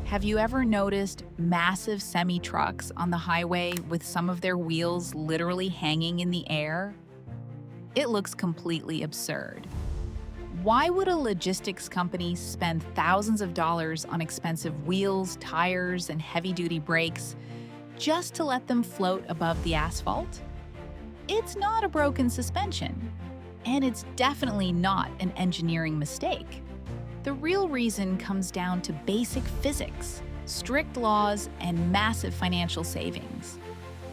Have you ever noticed massive semi-trucks on the highway with some of their wheels literally hanging in the air? It looks completely absurd. Why would a logistics company spend thousands of dollars on expensive wheels, tires, and heavy-duty brakes just to let them float above the asphalt? It's not a broken suspension, and it's definitely not an engineering mistake. The real reason comes down to basic physics, strict laws, and massive financial savings.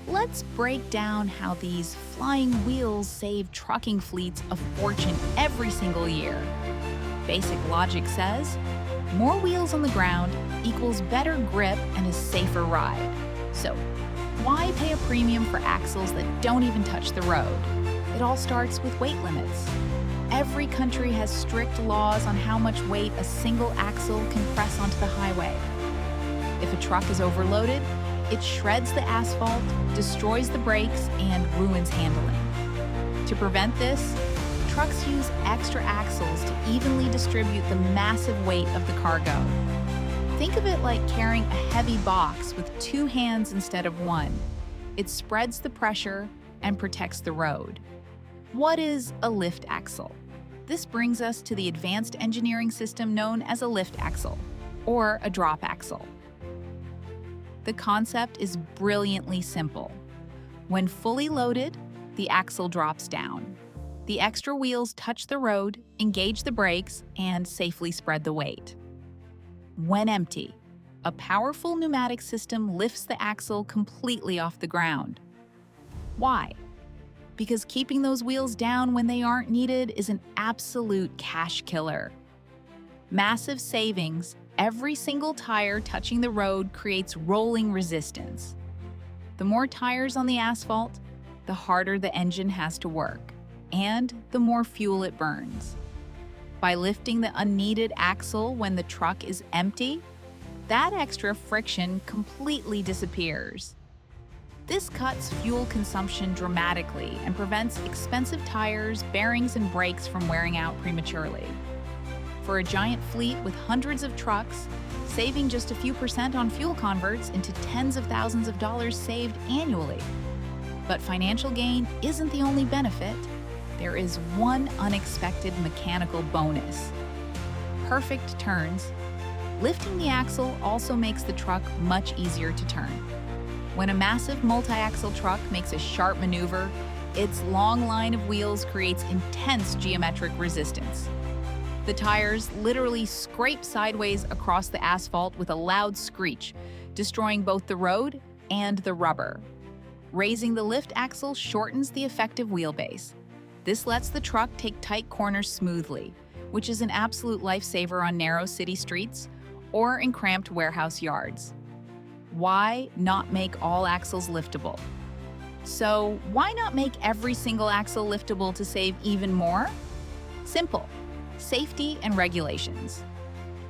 Let's break down how these flying wheels save trucking fleets a fortune every single year. Basic logic says, more wheels on the ground equals better grip and a safer ride. So, why pay a premium for axles that don't even touch the road? It all starts with weight limits. Every country has strict laws on how much weight a single axle can press onto the highway. If a truck is overloaded, it shreds the asphalt, destroys the brakes, and ruins handling. To prevent this, trucks use extra axles to evenly distribute the massive weight of the cargo. Think of it like carrying a heavy box with two hands instead of one. It spreads the pressure and protects the road. What is a lift axle? This brings us to the advanced engineering system known as a lift axle, or a drop axle. The concept is brilliantly simple. When fully loaded, the axle drops down. The extra wheels touch the road, engage the brakes, and safely spread the weight. When empty, a powerful pneumatic system lifts the axle completely off the ground. Why? Because keeping those wheels down when they aren't needed is an absolute cash killer. Massive savings. Every single tire touching the road creates rolling resistance. The more tires on the asphalt, the harder the engine has to work, and the more fuel it burns. By lifting the unneeded axle when the truck is empty, that extra friction completely disappears. This cuts fuel consumption dramatically and prevents expensive tires, bearings, and brakes from wearing out prematurely. For a giant fleet with hundreds of trucks, saving just a few % on fuel converts into tens of thousands of dollars saved annually. But financial gain isn't the only benefit. There is one unexpected mechanical bonus: perfect turns. Lifting the axle also makes the truck much easier to turn. When a massive multi-axle truck makes a sharp maneuver, its long line of wheels creates intense geometric resistance. The tires literally scrape sideways across the asphalt with a loud screech, destroying both the road and the rubber. Raising the lift axle shortens the effective wheelbase. This lets the truck take tight corners smoothly, which is an absolute lifesaver on narrow city streets or in cramped warehouse yards. Why not make all axles liftable? So why not make every single axle liftable to save even more? Simple: safety and regulations.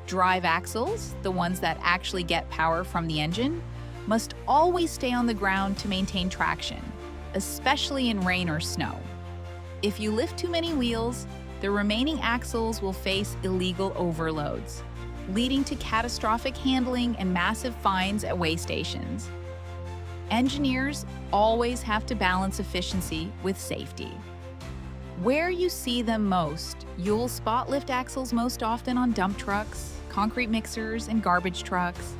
Drive axles, the ones that actually get power from the engine, must always stay on the ground to maintain traction, especially in rain or snow. If you lift too many wheels, the remaining axles will face illegal overloads, leading to catastrophic handling and massive fines at weigh stations. Engineers always have to balance efficiency with safety. Where you see them most, you'll spot lift axles most often on dump trucks, concrete mixers, and garbage trucks.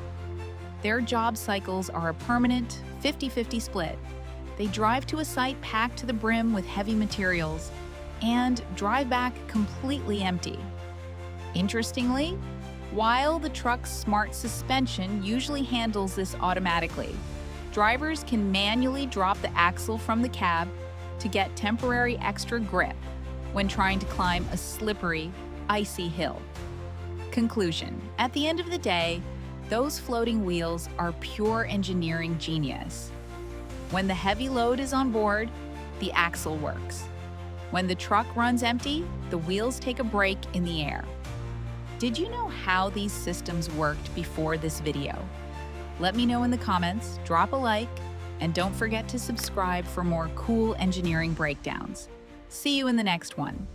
Their job cycles are a permanent 50-50 split. They drive to a site packed to the brim with heavy materials and drive back completely empty. Interestingly, while the truck's smart suspension usually handles this automatically, drivers can manually drop the axle from the cab to get temporary extra grip when trying to climb a slippery, icy hill. Conclusion: at the end of the day, those floating wheels are pure engineering genius. When the heavy load is on board, the axle works. When the truck runs empty, the wheels take a break in the air. Did you know how these systems worked before this video? Let me know in the comments, drop a like, and don't forget to subscribe for more cool engineering breakdowns. See you in the next one.